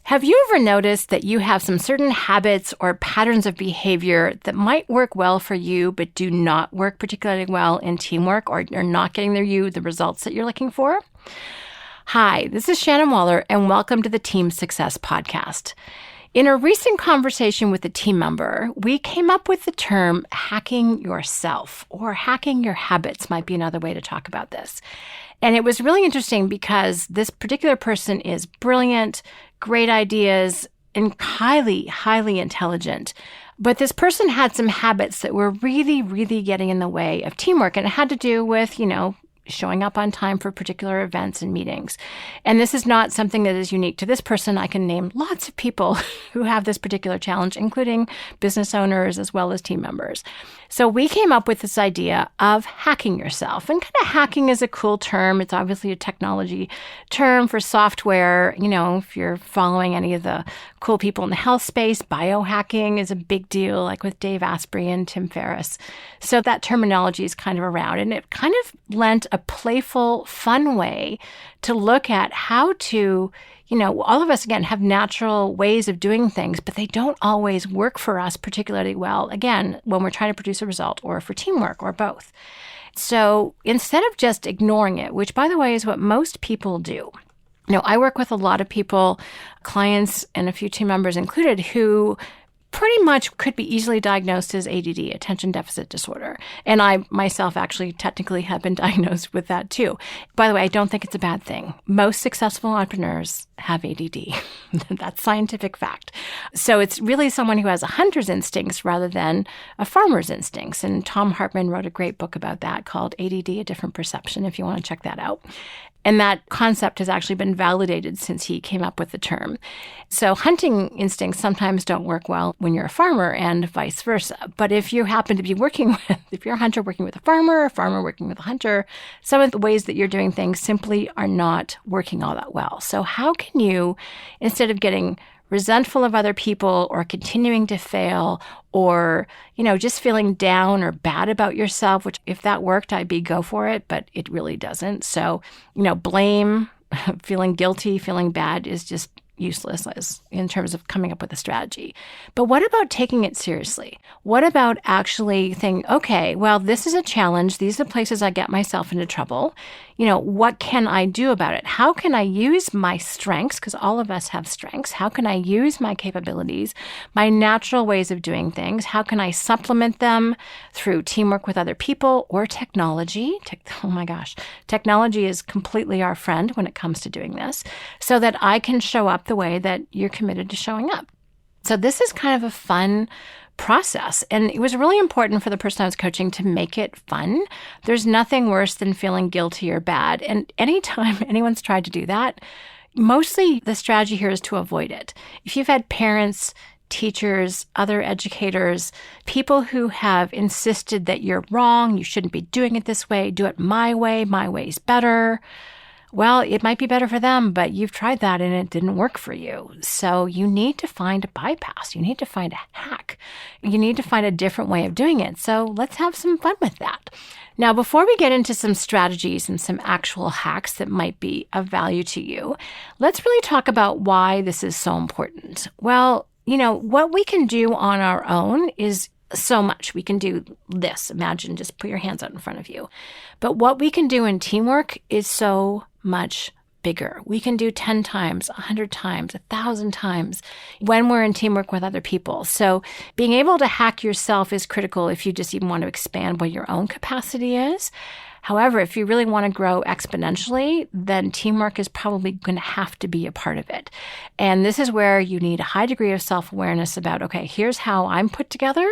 Have you ever noticed that you have some certain habits or patterns of behavior that might work well for you, but do not work particularly well in teamwork or are not getting the results that you're looking for? Hi, this is Shannon Waller, and welcome to the Team Success Podcast. In a recent conversation with a team member, we came up with the term hacking yourself, or hacking your habits might be another way to talk about this. And it was really interesting because this particular person is brilliant, great ideas, and highly, highly intelligent. But this person had some habits that were really, really getting in the way of teamwork. And it had to do with, showing up on time for particular events and meetings. And this is not something that is unique to this person. I can name lots of people who have this particular challenge, including business owners as well as team members. So we came up with this idea of hacking yourself. And kind of hacking is a cool term. It's obviously a technology term for software. If you're following any of the cool people in the health space, biohacking is a big deal, like with Dave Asprey and Tim Ferriss. So that terminology is kind of around. And it kind of lent a playful, fun way to look at how to, all of us, again, have natural ways of doing things, but they don't always work for us particularly well, again, when we're trying to produce a result or for teamwork or both. So instead of just ignoring it, which, by the way, is what most people do. I work with a lot of people, clients and a few team members included, who pretty much could be easily diagnosed as ADD, attention deficit disorder. And I myself actually technically have been diagnosed with that too. By the way, I don't think it's a bad thing. Most successful entrepreneurs have ADD. That's scientific fact. So it's really someone who has a hunter's instincts rather than a farmer's instincts. And Tom Hartman wrote a great book about that called ADD, A Different Perception, if you want to check that out. And that concept has actually been validated since he came up with the term. So hunting instincts sometimes don't work well when you're a farmer and vice versa. But if you happen to be if you're a hunter working with a farmer working with a hunter, some of the ways that you're doing things simply are not working all that well. So how can you, instead of getting resentful of other people or continuing to fail or, just feeling down or bad about yourself, which if that worked, I'd be go for it, but it really doesn't. So, blame, feeling guilty, feeling bad is just useless in terms of coming up with a strategy. But what about taking it seriously? What about actually thinking, okay, well, this is a challenge. These are the places I get myself into trouble. What can I do about it? How can I use my strengths? Because all of us have strengths. How can I use my capabilities, my natural ways of doing things? How can I supplement them through teamwork with other people or technology? Oh my gosh, technology is completely our friend when it comes to doing this, so that I can show up the way that you're committed to showing up. So this is kind of a fun process. And it was really important for the person I was coaching to make it fun. There's nothing worse than feeling guilty or bad. And anytime anyone's tried to do that, mostly the strategy here is to avoid it. If you've had parents, teachers, other educators, people who have insisted that you're wrong, you shouldn't be doing it this way, do it my way's better. Well, it might be better for them, but you've tried that and it didn't work for you. So you need to find a bypass. You need to find a hack. You need to find a different way of doing it. So let's have some fun with that. Now, before we get into some strategies and some actual hacks that might be of value to you, let's really talk about why this is so important. Well, what we can do on our own is so much. We can do this. Imagine, just put your hands out in front of you. But what we can do in teamwork is so much bigger. We can do 10 times, 100 times, 1,000 times when we're in teamwork with other people. So being able to hack yourself is critical if you just even want to expand what your own capacity is. However, if you really want to grow exponentially, then teamwork is probably going to have to be a part of it. And this is where you need a high degree of self-awareness about, okay, here's how I'm put together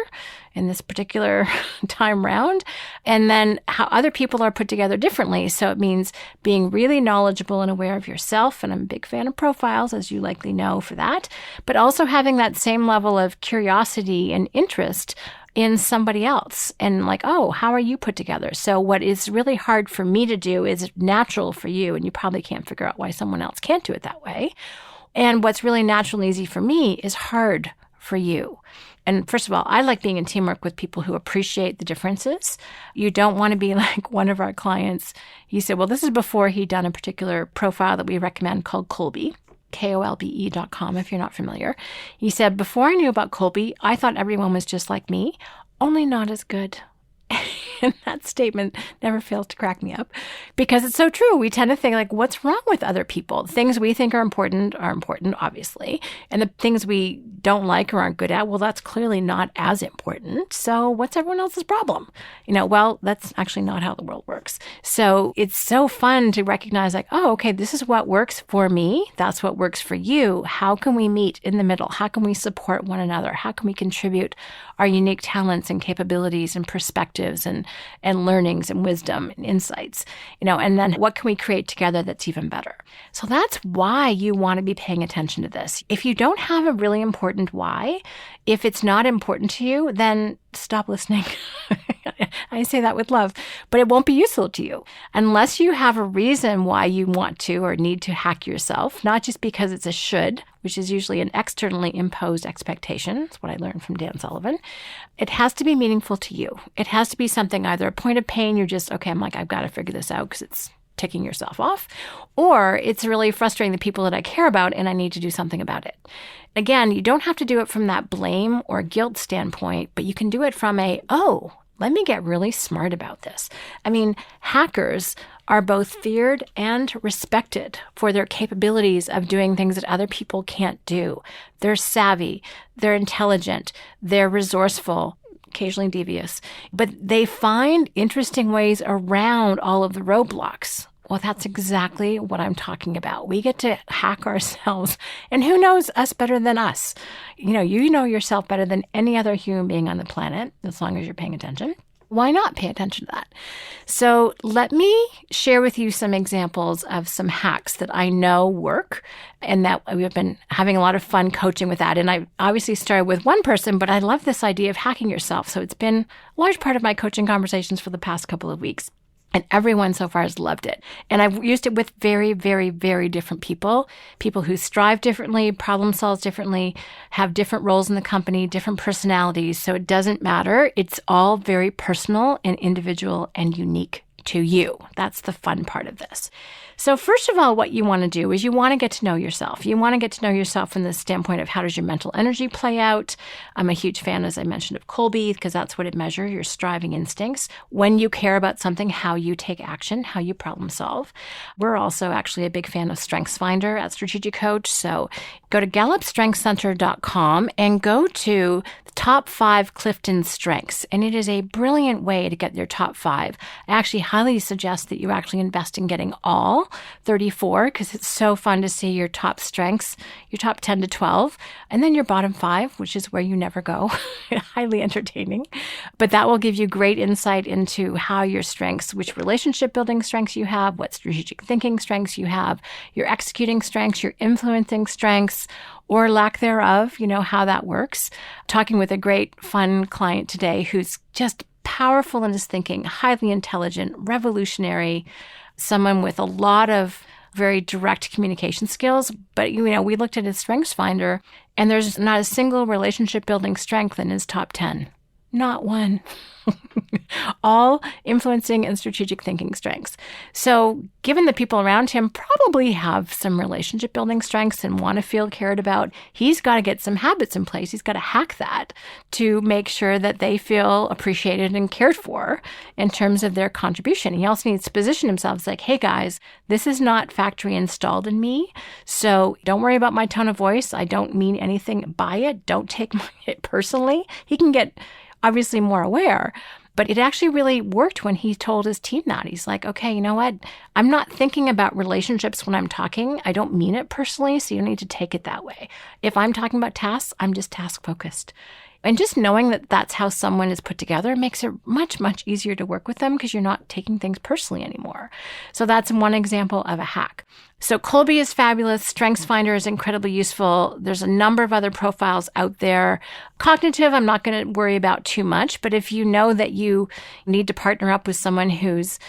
in this particular time round, and then how other people are put together differently. So it means being really knowledgeable and aware of yourself, and I'm a big fan of profiles, as you likely know for that, but also having that same level of curiosity and interest in somebody else and like, oh, how are you put together? So what is really hard for me to do is natural for you, and you probably can't figure out why someone else can't do it that way. And what's really natural and easy for me is hard for you. And first of all, I like being in teamwork with people who appreciate the differences. You don't want to be like one of our clients. He said, well, this is before he'd done a particular profile that we recommend called Colby. kolbe.com if you're not familiar. He said, before I knew about Kolbe, I thought everyone was just like me, only not as good. And that statement never fails to crack me up because it's so true. We tend to think like, what's wrong with other people? The things we think are important, obviously. And the things we don't like or aren't good at, well, that's clearly not as important. So what's everyone else's problem? Well, that's actually not how the world works. So it's so fun to recognize like, oh, okay, this is what works for me. That's what works for you. How can we meet in the middle? How can we support one another? How can we contribute our unique talents and capabilities and perspectives and learnings and wisdom and insights, and then what can we create together that's even better? So that's why you want to be paying attention to this. If you don't have a really important why, if it's not important to you, then stop listening. I say that with love, but it won't be useful to you unless you have a reason why you want to or need to hack yourself, not just because it's a should, which is usually an externally imposed expectation. That's what I learned from Dan Sullivan. It has to be meaningful to you. It has to be something, either a point of pain, you're just, okay, I've got to figure this out because it's ticking yourself off, or it's really frustrating the people that I care about and I need to do something about it. Again, you don't have to do it from that blame or guilt standpoint, but you can do it from let me get really smart about this. Hackers are both feared and respected for their capabilities of doing things that other people can't do. They're savvy, they're intelligent, they're resourceful, occasionally devious, but they find interesting ways around all of the roadblocks. Well, that's exactly what I'm talking about. We get to hack ourselves, and who knows us better than us? You know yourself better than any other human being on the planet, as long as you're paying attention. Why not pay attention to that? So let me share with you some examples of some hacks that I know work and that we've been having a lot of fun coaching with that. And I obviously started with one person, but I love this idea of hacking yourself. So it's been a large part of my coaching conversations for the past couple of weeks. And everyone so far has loved it. And I've used it with very, very, very different people who strive differently, problem solve differently, have different roles in the company, different personalities. So it doesn't matter. It's all very personal and individual and unique to you. That's the fun part of this. So first of all, what you want to do is you want to get to know yourself. You want to get to know yourself from the standpoint of how does your mental energy play out. I'm a huge fan, as I mentioned, of Kolbe, because that's what it measures, your striving instincts. When you care about something, how you take action, how you problem solve. We're also actually a big fan of StrengthsFinder at Strategic Coach. So go to GallupStrengthsCenter.com and go to the top 5 Clifton strengths. And it is a brilliant way to get your top 5. I actually highly suggest that you actually invest in getting all 34, because it's so fun to see your top strengths, your top 10 to 12, and then your bottom 5, which is where you never go. Highly entertaining. But that will give you great insight into how your strengths, which relationship building strengths you have, what strategic thinking strengths you have, your executing strengths, your influencing strengths, or lack thereof, how that works. Talking with a great, fun client today who's just powerful in his thinking, highly intelligent, revolutionary, someone with a lot of very direct communication skills. But, we looked at his strengths finder and there's not a single relationship building strength in his top 10. Not one. All influencing and strategic thinking strengths. So given the people around him probably have some relationship building strengths and want to feel cared about, he's got to get some habits in place. He's got to hack that to make sure that they feel appreciated and cared for in terms of their contribution. He also needs to position himself as like, hey guys, this is not factory installed in me. So don't worry about my tone of voice. I don't mean anything by it. Don't take it personally. He can get obviously more aware. But it actually really worked when he told his team that. He's like, okay, you know what? I'm not thinking about relationships when I'm talking. I don't mean it personally, so you don't need to take it that way. If I'm talking about tasks, I'm just task focused. And just knowing that that's how someone is put together makes it much, much easier to work with them because you're not taking things personally anymore. So that's one example of a hack. So Kolbe is fabulous. StrengthsFinder is incredibly useful. There's a number of other profiles out there. Cognitive, I'm not going to worry about too much, but if you know that you need to partner up with someone who's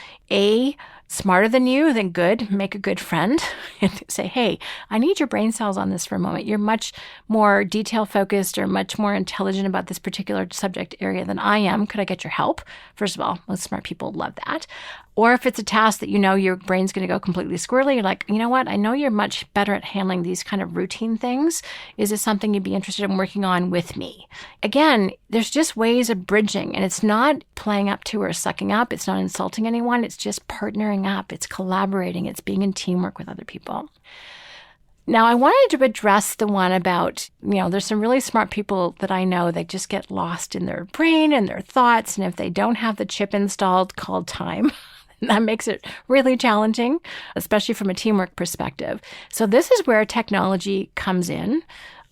smarter than you, then good. Make a good friend and say, hey, I need your brain cells on this for a moment. You're much more detail focused or much more intelligent about this particular subject area than I am. Could I get your help? First of all, most smart people love that. Or if it's a task that you know your brain's going to go completely squirrely, you're like, you know what? I know you're much better at handling these kind of routine things. Is this something you'd be interested in working on with me? Again, there's just ways of bridging, and it's not playing up to or sucking up. It's not insulting anyone. It's just partnering up. It's collaborating. It's being in teamwork with other people. Now, I wanted to address the one about, there's some really smart people that I know that just get lost in their brain and their thoughts. And if they don't have the chip installed called time, that makes it really challenging, especially from a teamwork perspective. So this is where technology comes in.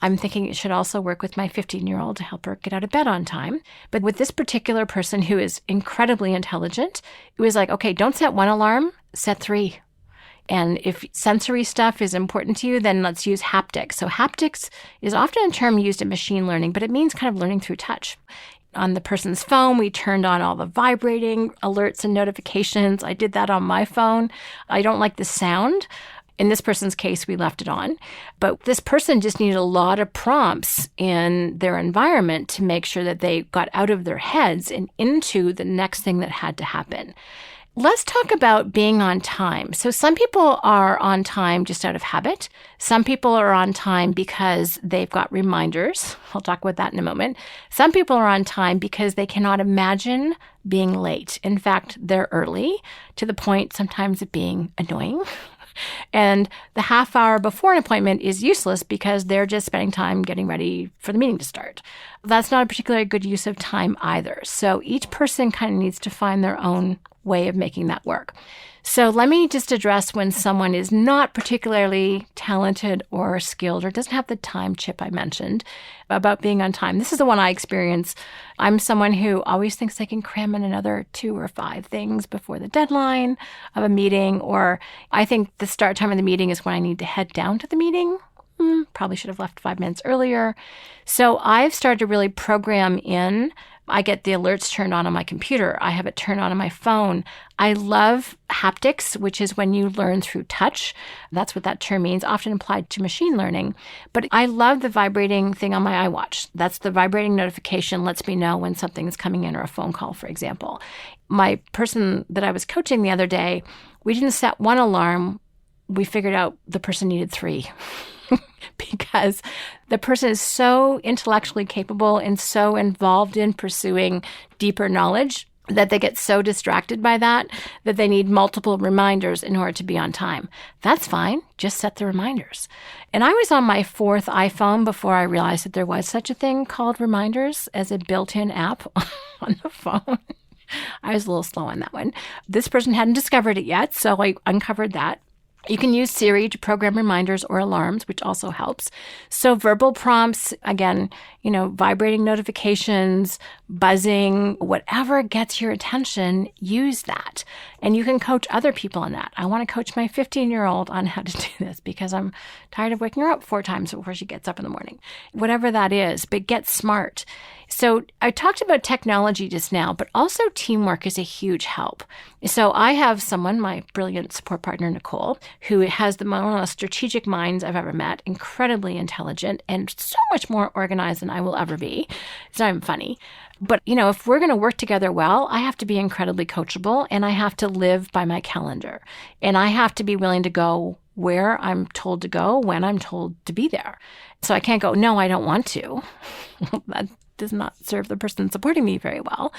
I'm thinking it should also work with my 15-year-old to help her get out of bed on time. But with this particular person who is incredibly intelligent, it was like, okay, don't set one alarm, set 3. And if sensory stuff is important to you, then let's use haptics. So haptics is often a term used in machine learning, but it means kind of learning through touch. On the person's phone, we turned on all the vibrating alerts and notifications. I did that on my phone. I don't like the sound. In this person's case, we left it on. But this person just needed a lot of prompts in their environment to make sure that they got out of their heads and into the next thing that had to happen. Let's talk about being on time. So some people are on time just out of habit. Some people are on time because they've got reminders. I'll talk about that in a moment. Some people are on time because they cannot imagine being late. In fact, they're early to the point sometimes of being annoying. And the half hour before an appointment is useless because they're just spending time getting ready for the meeting to start. That's not a particularly good use of time either. So each person kind of needs to find their own way of making that work. So let me just address when someone is not particularly talented or skilled or doesn't have the time chip I mentioned about being on time. This is the one I experience. I'm someone who always thinks they can cram in another 2 or 5 things before the deadline of a meeting, or I think the start time of the meeting is when I need to head down to the meeting. Probably should have left 5 minutes earlier. So I've started to really program in. I get the alerts turned on my computer. I have it turned on my phone. I love haptics, which is when you learn through touch. That's what that term means, often applied to machine learning. But I love the vibrating thing on my iWatch. That's the vibrating notification lets me know when something is coming in or a phone call, for example. My person that I was coaching the other day, we didn't set one alarm. We figured out the person needed 3. Because the person is so intellectually capable and so involved in pursuing deeper knowledge that they get so distracted by that they need multiple reminders in order to be on time. That's fine. Just set the reminders. And I was on my 4th iPhone before I realized that there was such a thing called reminders as a built-in app on the phone. I was a little slow on that one. This person hadn't discovered it yet, so I uncovered that. You can use Siri to program reminders or alarms, which also helps. So verbal prompts, again, vibrating notifications, buzzing, whatever gets your attention, use that. And you can coach other people on that. I want to coach my 15-year-old on how to do this because I'm tired of waking her up 4 times before she gets up in the morning. Whatever that is, but get smart. So I talked about technology just now, but also teamwork is a huge help. So I have someone, my brilliant support partner, Nicole, who has one of the most strategic minds I've ever met, incredibly intelligent, and so much more organized than I will ever be. It's not even funny. But, if we're going to work together well, I have to be incredibly coachable, and I have to live by my calendar. And I have to be willing to go where I'm told to go, when I'm told to be there. So I can't go, no, I don't want to. That does not serve the person supporting me very well.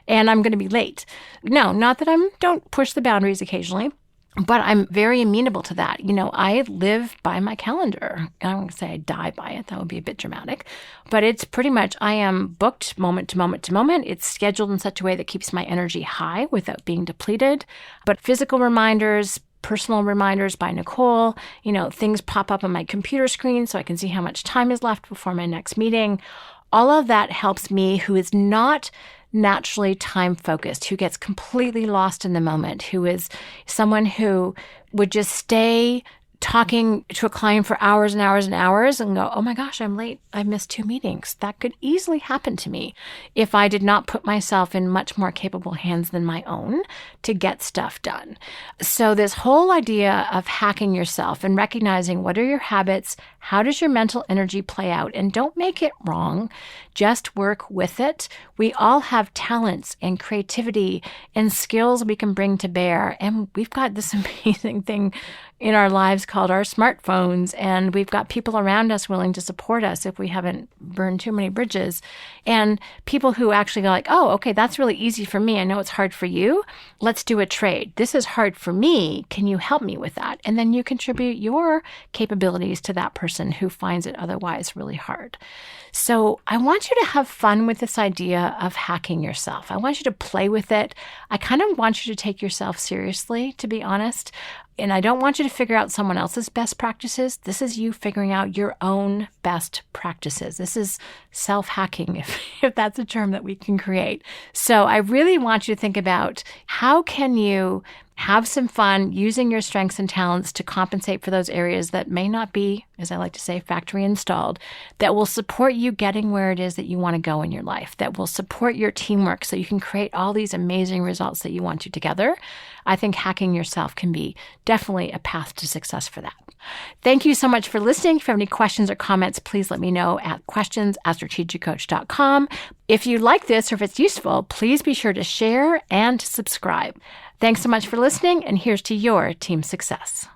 And I'm going to be late. No, not that don't push the boundaries occasionally, but I'm very amenable to that. I live by my calendar. I don't want to say I die by it. That would be a bit dramatic. But it's pretty much I am booked moment to moment to moment. It's scheduled in such a way that keeps my energy high without being depleted. But physical reminders, personal reminders by Nicole, things pop up on my computer screen so I can see how much time is left before my next meeting. All of that helps me, who is not naturally time-focused, who gets completely lost in the moment, who is someone who would just stay talking to a client for hours and hours and hours and go, oh my gosh, I'm late. I missed 2 meetings. That could easily happen to me if I did not put myself in much more capable hands than my own to get stuff done. So this whole idea of hacking yourself and recognizing what are your habits, how does your mental energy play out, and don't make it wrong. Just work with it. We all have talents and creativity and skills we can bring to bear. And we've got this amazing thing in our lives called our smartphones. And we've got people around us willing to support us if we haven't burned too many bridges. And people who actually go like, oh, okay, that's really easy for me. I know it's hard for you. Let's do a trade. This is hard for me. Can you help me with that? And then you contribute your capabilities to that person who finds it otherwise really hard. So I want you to have fun with this idea of hacking yourself. I want you to play with it. I kind of want you to take yourself seriously, to be honest. And I don't want you to figure out someone else's best practices. This is you figuring out your own best practices. This is self-hacking, if that's a term that we can create. So I really want you to think about how can you have some fun using your strengths and talents to compensate for those areas that may not be, as I like to say, factory installed, that will support you getting where it is that you want to go in your life, that will support your teamwork so you can create all these amazing results that you want to together. I think hacking yourself can be definitely a path to success for that. Thank you so much for listening. If you have any questions or comments, please let me know at questions@strategiccoach.com. If you like this or if it's useful, please be sure to share and to subscribe. Thanks so much for listening, and here's to your team success.